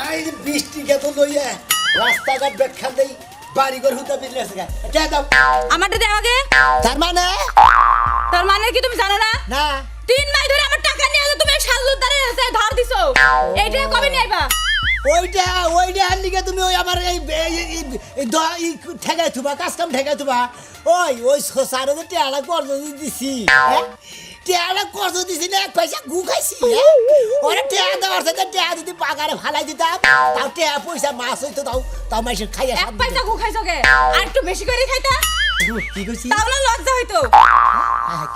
I বৃষ্টি কে তো লইয়া রাস্তাঘাট ব্যাখ্যা দেই বাড়ি ঘর হুতা বিজলি আছে কে দাও আমারটা দাও আগে। তার মানে কি তুমি জানো না? না 3 মাস ধরে আমার টাকা নিয়ে তুমি সাজলুদারে এসে ধার দিছো। এইটা কবে নিয়ে আইবা? ওইটা আনলিকে তুমি ওই আমার এই ঠেকাই থুবা কাজ কাম ঠেকাই থুবা ওই সোসারে যে টেয়ালা কর্জ দিছি টেয়ালা কর্জ দিছি না এক পয়সা গু খাইছি ওরা টেয়া দেওয়ার সাথে টেয়া যদি বাগারে ফালাই দিতাম তাও টেয়া পয়সা মাছ হইতো তাও মাসের খাইয়া এক পয়সা গু খাইছো কে? আর একটু বেশি করে খাইতা কি কইছি তাহলে লজ্জা হইতো।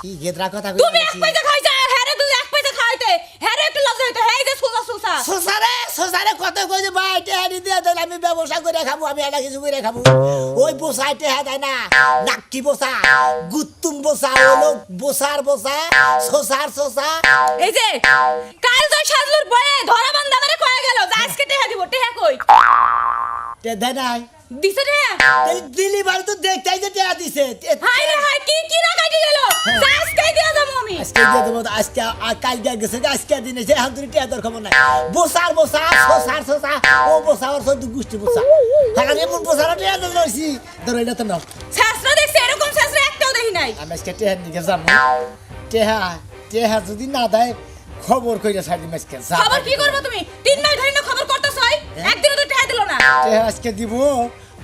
কি গেদরা কথা তুমি এক পয়সা খাইছো হ্যারে তুই এক পয়সা খাইতে হ্যারে একটু লজ্জা হইতো। হেই যে সুসা সোসারে কত কই যে ভাই টেয়া দি দিয়া দেন আমি ব্যবসা করে খাবো আমি এটা কিছু করে খাবো ওই বসাই টেয়া দেয় না নাকি বসা গুত্তুম বসা হলো বসার বসা সোসা এই যে কাল তো সাজলুর বয়ে ধরা বান্ধা মানে কয়ে গেল যে আজকে টেহা দিব টেহা কই তে দেয় নাই দিছে রে দিলি বার তো দেখতেই যে টেয়া দিছে হাই রে হাই কি না কাটি গেল আজকে দিয়া যাবো আমি আজকে দিয়ে দেবো আজকে কাল দিয়ে গেছে আজকে দিনে যে হাত ধরে টেয়া দর খবর নাই বসার বসা সোসা ও বসা ওর সব গুষ্টি বসা হ্যাঁ এমন বসার টেয়া ধরছি ধরো এটা তো নাও শাস্ত্র দেখছে এরকম শাস্ত্র একটাও দেখি নাই। আমি আজকে টেহার দিকে যাবো টেহা যদি না দেয় খবর কইরা ছাড়ি আজকে খবর কি করবে তুমি? 3 মাস ধরে না খবর করতেছই একদিনও তো টেহা দিল না। টেহা আজকে দিব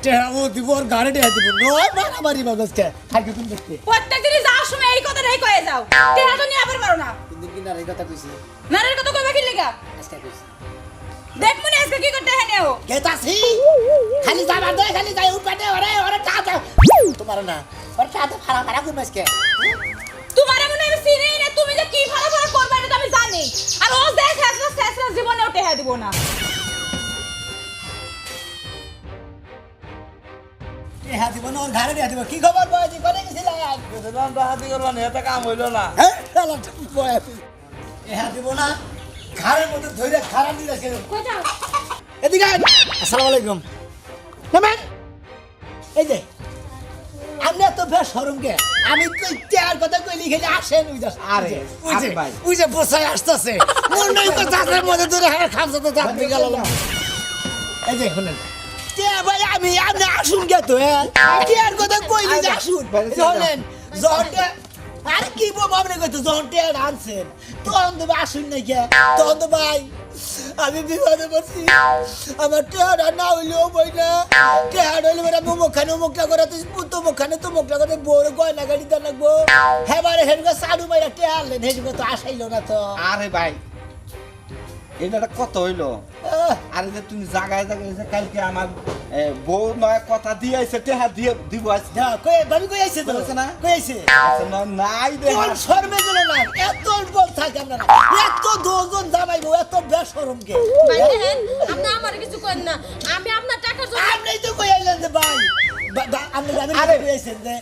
টেহা ও দিব আর গাড়ি টেহা দিব নয় মারামারি বাবা আজকে থাকি তুমি দেখতে প্রত্যেক দিনই যাওয়ার সময় এই কথাটাই কয়ে যাও টেহা তো নিয়ে আবার পারো না। কিন্তু কি না এই কথা কইছি নারের কথা কইবা কি লাগা আজকে কইছি দেখ মনে আজকে কি করতে হ্যাঁ নেও গেতাছি খালি যাবা দে খালি যাই উঠবাতে ওরে টাটা তোমার না ওরে টাটা ফাড়া কই আজকে তোমার মনে আমি চিনি না তুমি যে কি ভালো করবে এটা তো আমি জানি। আর ও দেখ হাসনা শেষরা জীবনেও টেহা দিব না। টেহা দিব না ওর ঘরে টেহা দিব কি খবর বয়জি কোনে গেছিলা বেতন বাহাতি করবা না এটা কাম হইল না হ্যাঁ শালা বয়জি টেহা দিব না ঘরের মধ্যে ধইরা খারাপ দিলাছে কই যাও এদিকে আসসালামু আলাইকুম কেমন এই যে আমি তো বেশ শরমকে আমি কই টেয়ার কথা কইলি খেলে আসেন ওই দাস আরে, আরে ভাই। ওই যে বসাই আসতেছে মনে হয় কথার মধ্যে ধরে হ্যাঁ খামসা তো থাকতে গেল এই যে শুনেন টেয়া ভাই আমি আপনি আসুন কে তো হ্যাঁ টেয়ার কথা কইলি যে আসুন শুনেন জহরটা আরে কি বলবো আপনি কইতো যখন টেয়ার আনছেন তখন তো আসুন না কে তখন তো ভাই আমি বিপদে পড়ছি আমার টেহারা না হইলেও বই না টেহার হইলে বেটা মুখটা করে তো মুখটা করে বড় গয়না গাড়ি দেন লাগবো হ্যাঁ বারে হেনগো সাড়ু মাইরা টেহারলেন হেনগো তো আসাইলো না তো আরে ভাই এটা কত হইলো আরে যে তুমি জায়গায় যে কালকে আমার বউ নয় কথা দিয়ে আইছে টেহা দিয়ে দিব আজকে হ্যাঁ কই ভাবি কই আইছে তো বলেছে না? কই আইছে আচ্ছা, নাই দে কোন শর্মে গেল না এত বল থাকে আপনারা এত দুজন জামাইবো এত বেশরম কে ভাই দেখেন আপনি আমার কিছু করেন না আমি আপনার টাকার জন্য আপনি তো কই আইলেন যে ভাই আপনি কই আইছেন যে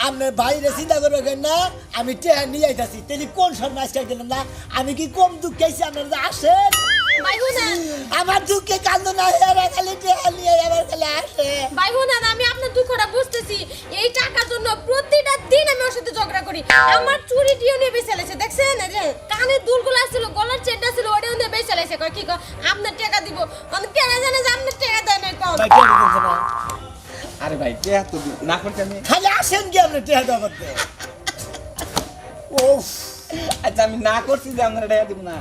আপনার বাইরে চিন্তা করবেন না আমি টেহা নিয়ে আইতাছি তেলি কোন শর্মে আজকে গেলেন না আমি কি কম দুঃখ খাইছি আপনারা যে আসেন ভাই বোনেন আমার দুঃখে কান্দ না এরা খালি টেহা নিয়ে আবার খালি আসে ভাই বোনেন আমি আপনার দুঃখটা বুঝতেছি এই টাকার জন্য প্রতিটা দিন আমি ওর সাথে ঝগড়া করি আমার চুরি টিও নিয়ে বেঁচে লাইছে দেখছেন এই যে কানের দুলগুলো ছিল গলার চেনটা ছিল ওটাও নিয়ে বেঁচে লাইছে কয় কি কয় আপনার টাকা দিব মানে কেন জানে যে আপনার টাকা দেয় না কম ভাই কেন বলছেন না আরে ভাই টেহা তো না করতে আমি খালি আসেন কি আপনি টেহা দেওয়া করতে ওফ আচ্ছা আমি না করছি যে আমরা টেহা দিব না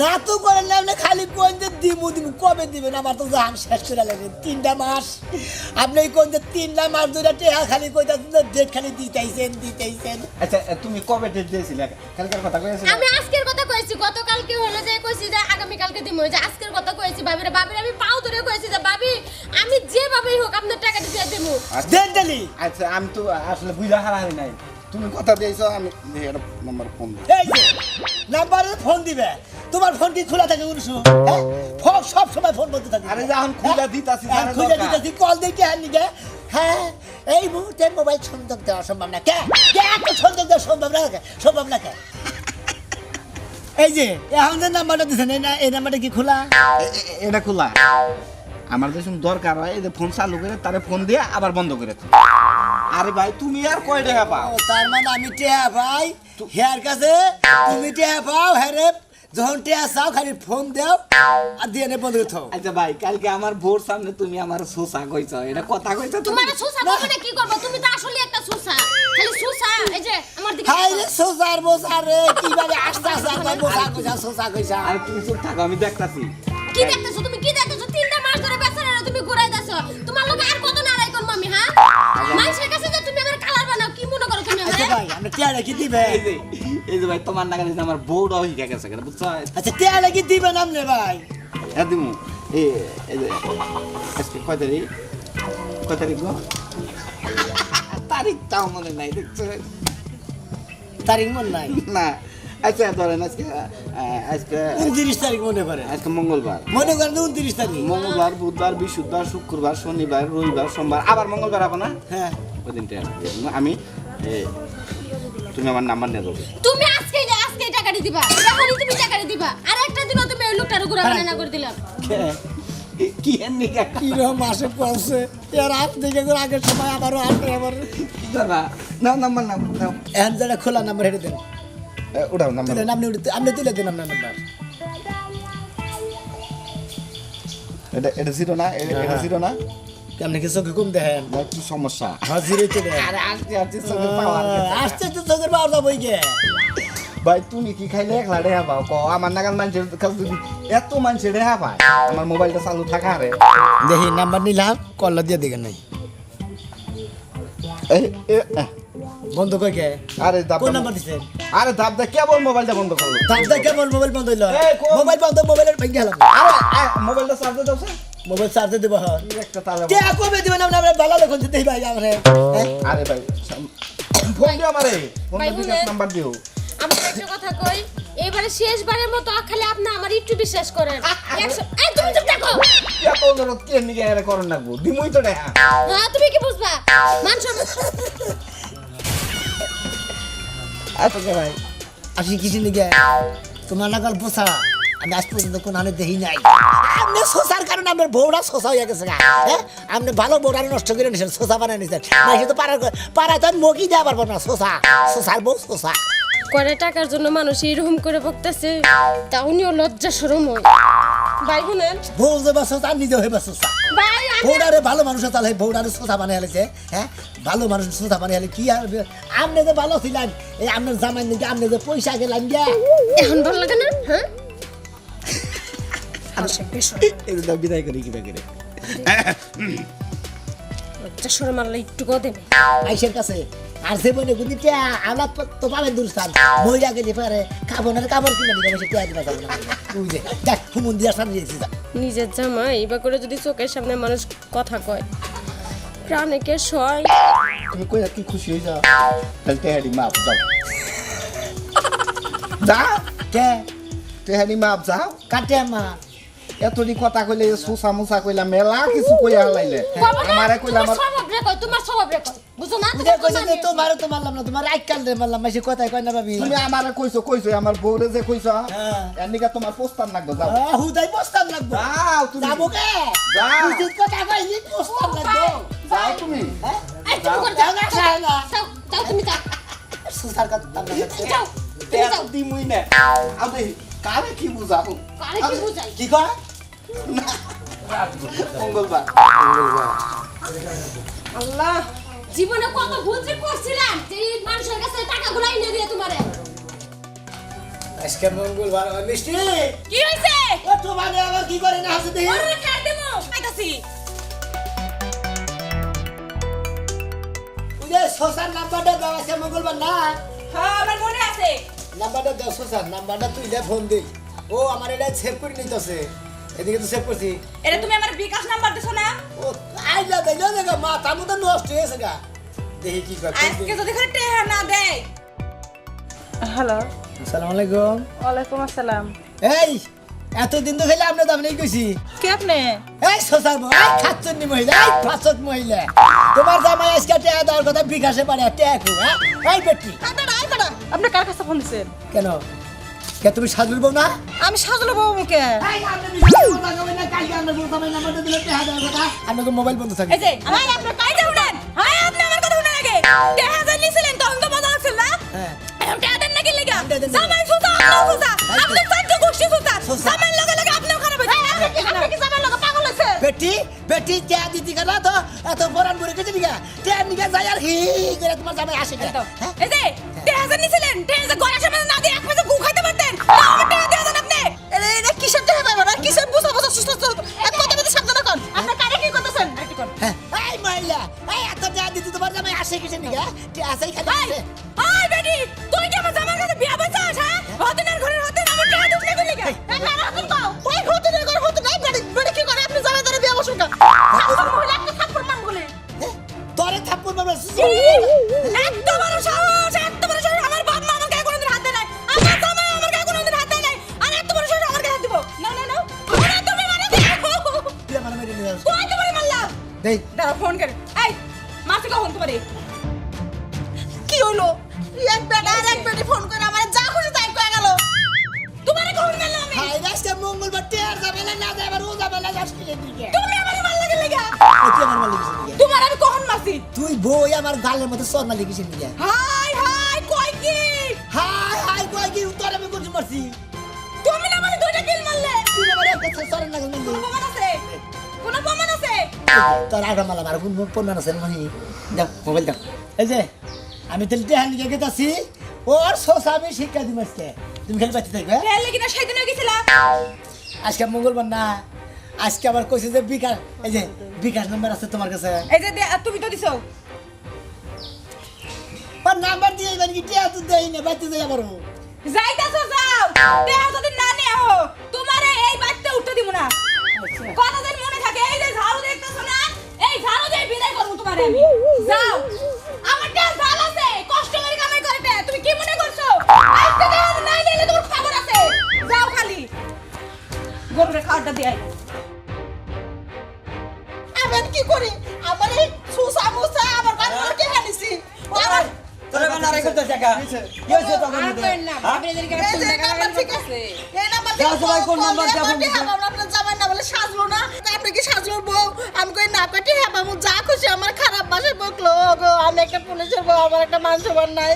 না তো করেন না আপনি খালি কোন যে দিমু কবে দিবেন আমার তো জান শেষ করে লাগে 3টা মাস আপনি কোন যে 3টা মাস ধরে টেহা খালি কইতাছেন ডেট খালি দিতেইছেন আচ্ছা তুমি কবে ডেট দিয়েছিলে কালকের কথা কইছিলে আমি আজকের কথা কইছি গতকালকে হলো যে কইছি যে আগামী কালকে দিমু যে আজকের কথা কইছি ভাবিরে আমি পাও ধরে কইছি যে ভাবি আমি যেভাবেই হোক আপনার টাকা দিয়ে দেবো দেন দিলি আচ্ছা আমি তো আসলে বুঝা হারাই নাই তুমি কথা দিয়েছো আমি নাম্বার ফোন দিই এই যে নাম্বারে ফোন দিবে তোমার ফোন কি খোলা থাকে উনসু হ্যাঁ ফোন সব সময় ফোন বলতে থাকে আরে যখন খুলে দিতাছি হ্যাঁ, খুলে দিতেছি কল দিই কে নিগে হ্যাঁ এই মুহূর্তে মোবাইল সংযোগ দেওয়া সম্ভব না কে এত সংযোগ দেওয়া সম্ভব না কে এই যে এখন যে নাম্বারটা দিছেন এই নাম্বারটা কি খোলা এটা খোলা আমার যখন দরকার হয় এই যে ফোন চালু করে তারে ফোন দিয়ে আবার বন্ধ করে দিই। আরে ভাই তুমি আর কয় টাকা পাও ও তার মানে আমি টেহা ভাই হেয়ার কাছে তুমি টেহা পাও হ্যারে যখন টিয়া চাও খালি ফোন দাও আর দিয়ে নে বন্ধ থাও আচ্ছা ভাই কালকে আমার ভোর সামনে তুমি আমার সোসা কইছো এটা কথা কইছো তুমি তোমার সুসা বলতে কি করব তুমি তো আসলে একটা সুসা খালি সুসা এই যে আমার দিকে হাই রে সোসার বোসার রে কিভাবে আস্তে আস্তে আমার বোসা কইছা সোসা কইছা আর তুমি চুপ থাকো আমি দেখতাছি কি দেখতেছো তুমি কি দেখতেছো 3টা মাস ধরে বেচারা তুমি ঘুরাই দাছো তোমার লগে আর কত নারাই করব আমি হ্যাঁ মানুষের কাছে যে তুমি আমার কালার বানাও কি মনে করো তুমি আচ্ছা হ্যাঁ ভাই আমরা টিয়া কি দিবে এই যে ভাই তোমার নাগালে আমার বউটাও হিকা গেছে কেন বুঝছো আচ্ছা টিয়া কি দিবে নামনে ভাই হ্যাঁ দিমু এই যে আজকে কয় তারিখ গো তারিখটাও মনে নাই দেখছো তারিখ মনে নাই না আচ্ছা ধরেন আজকে 29 তারিখ মনে করে আজকে মঙ্গলবার মনে করেন 29 তারিখ মঙ্গলবার বুধবার বৃহস্পতিবার শুক্রবার শনিবার রবিবার সোমবার আবার মঙ্গলবার হবে না হ্যাঁ ওই দিনটা আমি তুমি আমার নাম্বার নিয়ে দেবো তুমি আজকে টাকাটি দিবা এখনই তুমি টাকাটি দিবা আর একটা দিনও তুমি ওই লোকটার ঘুরা বানা করে দিলাম কি এমনি কি রকম মাসে পড়ছে এর হাত থেকে করে আগের সময় আবারও আসবে আবার না নাম্বার নাও এখন যেটা খোলা নাম্বার হেঁটে দেন ওটাও নাম্বার তুলে আপনি তুলে দেন আপনার নাম্বার এটা জিরো না এটা জিরো না আপনি কি চোখে কম দেখেন না কি সমস্যা হ্যাঁ জিরোতে দেন আরে আসতে চোখের পাওয়ার আসতে তো চোখের পাওয়ার যাবই গে ভাই তুমি কি খাইলে একলা রেহা পাও ক আমার নাগাল মানুষের কাছে যদি এত মানুষের রেহা পায় আমার মোবাইলটা চালু থাকা রে দেখি নাম্বার নিলাম কল দিয়ে দেখেন নাই বন্ধ করে কে আরে দাব কোন নাম্বার দিছেন আরে দাব দা কেবল মোবাইলটা বন্ধ করলো দাদা কেবল মোবাইল বন্ধ হইলো এই, কোন- মোবাইল বন্ধ মোবাইলের ভেঙে গেলাম আরে মোবাইলটা চার্জে দাও স্যার মোবাইল চার্জে দেবো হ্যাঁ একটা তালে কে কবে দিবেন আমরা ভালো লোক দিতে ভাই আমরা আরে ভাই ফোন দিও আমারে ফোন ভাই, বিকাশ বলেন। নাম্বার দিও আমি একটা কথা কই এবারে শেষবারের মতো খালি আপনি আমার একটু বিশ্বাস করেন এই তুমি চুপ থাকো এত অনুরোধ কে নিকে এর করন লাগবো দিমুই তো রেহা হ্যাঁ তুমি কি বুঝবা মানুষ আচ্ছা ভাই আসি কিছু নিগে তোমার নাগাল পোষা আমি আজ পর্যন্ত কোন আনে দেখি নাই আপনি শোষার কারণে আমার বউরা শোষা হয়ে গেছে গা হ্যাঁ আপনি ভালো বউরা নষ্ট করে নিয়েছেন শোষা বানায় নিয়েছেন না সে তো পাড়ায় তো আমি মকি দেওয়া পারবো না শোষার বউ শোষা করে টাকার জন্য মানুষ এরকম করে বকতেছে তাও নিও লজ্জা শরম হয় ভাই বোনেন বউ যে বা শোষা নিজে হয়ে বা শোষা ভাই আমি বউডারে ভালো মানুষের তাহলে বউডারে শোষা বানিয়ে হেলেছে হ্যাঁ ভালো মানুষ শোষা বানিয়ে হেলে কি আর আপনি যে ভালো ছিলেন এই আপনার জামাই দিকে আপনি যে পয়সা গেলাম গিয়া এখন ভালো লাগে না হ্যাঁ এটা বিদায় করি কিবা করে লজ্জা শরম আল্লাহ একটু কো দেবে আইসের কাছে আর সে বলে গুদিটা আমরা তো পাবেন দূরস্থান মহিলা গেলে পারে খাবো না কাপড় কিনে দিবে সে টিয়া দিবা যাবে না বুঝে দেখ ফুমুন দিয়া সামনে দিয়েছি যা নিজের জামাই এবার করে যদি চোখের সামনে মানুষ কথা কয় প্রাণে কে সয় তুমি কই কি খুশি হই যাও তাহলে তেহারি মাপ যাও যাও কে তেহারি মাপ যাও কাটে মা এতটি কথা কইলে সুসা মুসা কইলা মেলা কিছু কইয়া লাইলে আমারে কইলা আমার তোমার স্বভাব রেখো বুঝো না বুঝে কইছে যে তোমারও তো মারলাম না তোমার আইকাল রে মারলাম মাসে কথাই কয় না ভাবি তুমি আমারে কইছো আমার বউরে যে কইছো হ্যাঁ। এনিকা তোমার প্রস্তাব লাগবে যাও হুদাই বসতাম লাগবো যাও তুমি যাবো কে যাও। তুই কথা কইলি বসতাম লাগবো যাও তুমি এই তুমি করে যাও না যাও যাও তুমি যাও সুসার কথা যাও তুমি যাও তেল দিমুই না আমি কারে কি বুঝাবো কারে কি বুঝাই কি কয় মঙ্গলবার আল্লাহ জীবনে কত ভুল যে করছিলাম যে এই মানুষের কাছে টাকা গুলাই নিয়ে দিয়ে তোমারে আজকে মঙ্গলবার মিষ্টি কি হইছে ও তো মানে আবার কি করে না হাসে দেখি ওরে খাই দেবো খাইতাছি বুঝে সোসার নাম্বারটা দাও আছে মঙ্গলবার না হ্যাঁ আমার মনে আছে নাম্বারটা দাও সোসার নাম্বারটা তুই লে ফোন দে ও আমার এটা সেভ করে নিতেছে এদিকে তো সেভ করছি এটা তুমি আমার বিকাশ নাম্বার দিছো না ও আইলা দেলো দেখা মা তামু তো নষ্ট হয়েছে গা দেখি কি করে আজকে যদি ঘরে টেহা না দেয় হ্যালো আসসালামু আলাইকুম ওয়ালাইকুম আসসালাম এই এতদিন তো খেলে আপনি তো আমি কইছি কে আপনি এই সোসার বউ এই খাচ্চনি মহিলা এই ফাঁসত মহিলা তোমার জামাই আজকে টেয়া দেওয়ার কথা বিকাশে পারে টেয়া কু হ্যাঁ এই বেটি আপনি কার কাছে ফোন দিছেন কেন কে তুমি সাজুর বউ না আমি সাজলো বাবু মুখে আপনাকে মোবাইল বন্ধ থাকে এই যে আমার আপনার কাইতে শুনেন হ্যাঁ আপনি আমার কথা শুনেন আগে টেহা জান নিছিলেন তখন তো মজা লাগছিল না হ্যাঁ এখন টেহা দেন নাকি লাগা দেন না। জামাই সুসা আল্লাহ সুসা আপনি সাইড বেটি কে দিতি গেলা তো এত বরান বরে কেটে দিগা কে নিগা যায় আর হি করে তোমার জামাই আসে না এই যে 10,000 নিছিলেন 10,000 গলা সামনে না দিয়ে এক পয়সা গু খাইতে পারতেন না আমার টাকা দিয়ে দেন আপনি এটা কিসের টাকা পাইবা না কিসের বুঝা বুঝা সুস্থ এক কথা বলতে সাবধান কর আপনি কারে কি করতেছেন একটু কোন এই মহিলা এই এত যা দিতি তোমার জামাই আসে কিসে নিগা কে আসে খালি আসে আই বেটি তুই কি আমার জামার কাছে বিয়া বসাস হ্যাঁ হদিনের ঘরের হদিন আমার টাকা দুখলে কইলি কে রাখুন তো ওই হতে রে কর হতে নাই বেড়ে কি করে আপনি জামাই ধরে বিয়া বসুন কা মহিলা একটা থাপ্পড় মার বলে তোরে থাপ্পড় মারবা এত বড় সাহস আমার বাপ মা আমার গায়ে কোনোদিন হাত দেয় নাই আমার জামাই আমার গায়ে কোনোদিন হাত দেয় নাই আর এত বড় সাহস আমার গায়ে হাত দিব না ওরা তুমি মারা দে তুই আমার মেরে নিয়ে আসো কই তোমারে মারলাম দেই দাঁড়া ফোন করে এই মারতে কখন তোমারে কি হইলো এক বেটা আর এক বেটি ফোন করে আমার যা খুশি তাই কয়ে গেল তোমারে কখন মারলাম আমি হাই রাস্তা মঙ্গলবার টের যাবে না না যাবে ও যাবে না যাস কিলে দিকে তুমি আমারে মারলা কেন লাগা তুই আমার মালিক কিসে নিগা তোমার আমি কখন মারছি তুই বই আমার গালের মধ্যে সর মালিক কিসে নিগা হাই কই কি হাই হাই কই কি তোর আমি কোন মারছি তুমি না আমারে দুইটা কিল মারলে তুই আমার একটা সর না গেল কোনো প্রমাণ আছে কোনো প্রমাণ আছে তোর আড়া মালা মার কোন প্রমাণ আছে মহি দাও মোবাইল দাও এই যে আমি তেল টেহান নিয়ে গেতাছি ওর সোস আমি শিক্ষা দিমাসকে তুমি খেলে বাচ্চা থাকবে রে লাগিনা শয়তান হয়ে গেছিলা আজকে মঙ্গলবার না আজকে আবার কইছে যে বিকাশ এই যে বিকাশ নাম্বার আছে তোমার কাছে এই যে তুমি তো দিছো আর নাম্বার দিয়ে এবার কি টিয়া তো দেই না বাচ্চা যাই আবারও যাইতাছো যাও দেহ যদি না নেও তোমারে এই বাচ্চা উঠতে দিব না কথা যেন মনে থাকে এই যে ঝাড়ু দেখতেছো না এই ঝাড়ু দিয়ে বিদায় করব তোমারে আমি যাও আমার টা ঝাল আছে কষ্ট করে কামাই করতে তুমি কি মনে করছো আজকে দেহ নাই দিলে তোমার খবর আছে যাও খালি গরুরে খাওয়াটা দিয়ে আই। আমি কি করি আমার এই সুসা মুসা আমার গান কে হানিছি ও আমার তোরে বানা রে করতে টাকা কি হইছে তখন আর না আপনি এদিকে এই যে নাম্বার থেকে এই নাম্বার থেকে দাও সবাই কোন নাম্বার দিয়ে ফোন দিছে? আপনার জামাই না বলে সাজলো না আপনি কি সাজলো বউ আমি কই না পেটে হ্যাঁ বাবু যা খুশি আমার খারাপ ভাষায় বকলো গো আমি একটা পুলিশের বউ আমার একটা মান সম্মান নাই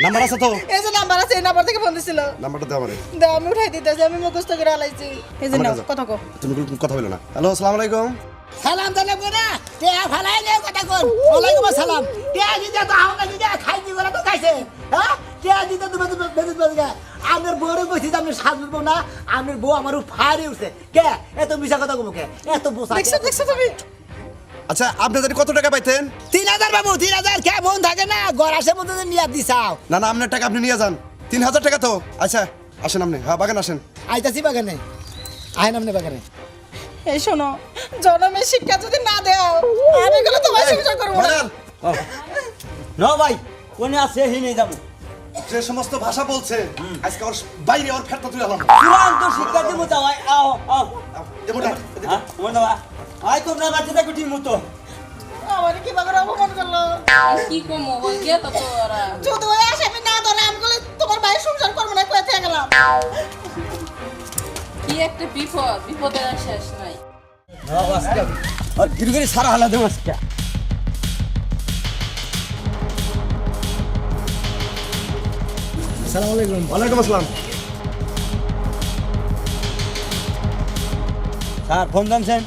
নাম্বার আছে তো এই যে নাম্বার আছে এই নাম্বার থেকে ফোন দিছিল নাম্বারটা দাও আমারে দাও আমি উঠাই দিতেছি আমি মুখস্থ করে আলাইছি এই যে আমার নাও কাছে। কথা কো তুমি কথা বলো না হ্যালো আসসালামু আলাইকুম সালাম দিলে গোনা টিয়া ফালাই নে কথা কোন ওয়ালাইকুম আসসালাম টিয়া দিতে তো হাওনা দিতে খাই দি বলা তো খাইছে হ্যাঁ টিয়া দিতে তো বেদত বলগা আমার বউরে কইছি যে আমি সাজবো না আমার বউ আমার ফাড়ি উঠছে কে এত মিছা কথা কমু কে এত বোসা দেখছো তুমি আচ্ছা আপনি জানি কত টাকা পাইতেন 3000 বাবু 3000 কে মন থাকে না গরাসের মধ্যে নিয়া দিছাও না না আপনার টাকা আপনি নিয়ে যান 3000 টাকা তো আচ্ছা আসেন আপনি হ্যাঁ বাগান আসেন আইতাছি বাগানে আয় নামনে বাগানে এই শোনো জনমের শিক্ষা যদি না দাও আমি গেলে তোমার সংসার করবো না বাগান ন ভাই কোনে আছে হিনে যাব যে সমস্ত ভাষা বলছে আজকে ওর বাইরে ওর ফেরত তুলে আলাম চূড়ান্ত শিক্ষা দিব তাও আও আও এমনটা হ্যাঁ মনে বা আই তোমরা বাচ্চাটা কুটি মতো আমার কি বাবার অপমান করলো কি কমো হল গিয়া তো তোরা যদি ওই আসামি না ধরে আমি গেলে তোমার ভাই সংসার করবো না কোথায় গেলাম কি একটা বিপদের আর শেষ নাই আর গিরগিরি সারা হালা দেব আজকে আসসালামু আলাইকুম ওয়ালাইকুম আসসালাম স্যার ফোন জানছেন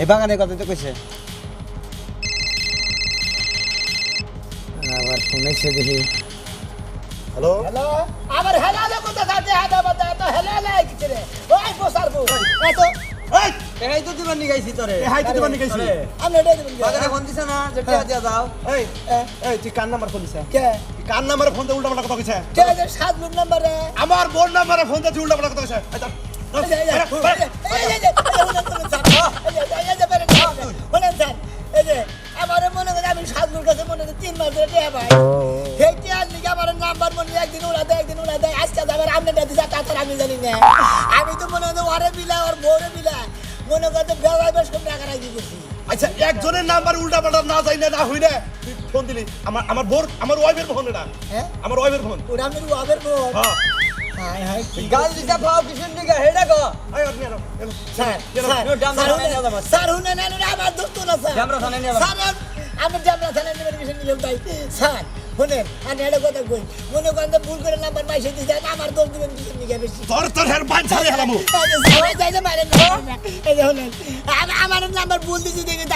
এই বাগানের কথা তো কইছে আবার শুনেছে দেখি হ্যালো হ্যালো আবার হেলালে কথা কাটে হাদা বাদা তো হেলালে কিছু রে ওই বসার বউ এত এই এই তো দিবার নিগাইছি তোরে হাই তো দিবানি কইছি আমি এটা দিবেন বাগানে ফোন দিছ না যে টিয়া দিয়া দাও এই এই তুই কার নাম্বার ফোন দিছ কে কার নাম্বারে ফোন দিয়ে উল্টা পাল্টা কথা কইছে কে যে সাত মিনিট নাম্বারে আমার বোন নাম্বারে ফোন দিয়ে উল্টা পাল্টা কথা কইছে এই দাও, দাও, আমার মনে করে আমি সাজুর কাছে মনে করি 3 মাস ধরে টিয়া ভাই সেই টিয়ার লিগে আমার নাম্বার মনে একদিন উড়া দেয় আজকে যাবার আপনি দাদি যা তাছাড়া আমি জানি না আমি তো মনে হয় ওরে বিলা ওর বউরে বিলা মনে করতে বেলায় বেশ কম টাকা রাখি করছি আচ্ছা একজনের নাম্বার উল্টা পাল্টা না যাই না হই না তুই ফোন দিলি আমার বোর আমার ওয়াইফের ফোন এটা হ্যাঁ আমার ওয়াইফের ফোন ওরা আমি ওদের বউ হ্যাঁ হাই হাই গাল দিছা ভাও কিশোর নিগা হেডা গো আয় আপনি আনো স্যার স্যার হুনে না আমার দোস্ত না স্যার জামরা থানায় নিয়ে যাবেন। স্যার আমি জামরা থানায় নিয়ে গেছি নিলাম তাই স্যার শোনেন আমি একটা কথা কই মনে করেন যে ভুল করে নাম্বার মাইসে দিতে আমার দোষ দিবেন কিছু নিকে বেশি তোর হের বাইন ছাড়ে হেলামু আমার নাম্বার ভুল দিছি দেখি তো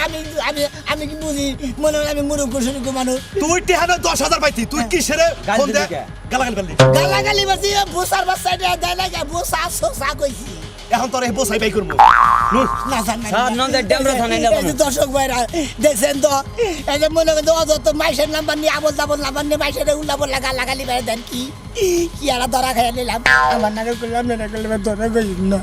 আমি কি বুঝি মনে হয় আমি মুরুখ শুরু মানুষ তুই টেহানে 10,000 পাইতি তুই কি সেরে গালি ফোন দে দিলি কে? গালাগালি করলি গালাগালি বাসি ভুসার বাসাটা দেয় না ভুসা সোসা কইছি এখন তোর এই বসাই বাই করবো না জান না স্যার নন্দের ড্যামরা থানায় নেব এই যে দর্শক ভাইরা দেখছেন তো এই যে মনে করেন অযত মাইসের নাম্বার নিয়ে আবল তাবল নাম্বার নিয়ে মাইসের উল্লাবল লাগালি বাইরে দেন কি আর ধরা খাইয়া নিলাম আমার নামে করলাম না করলাম ধরা কই না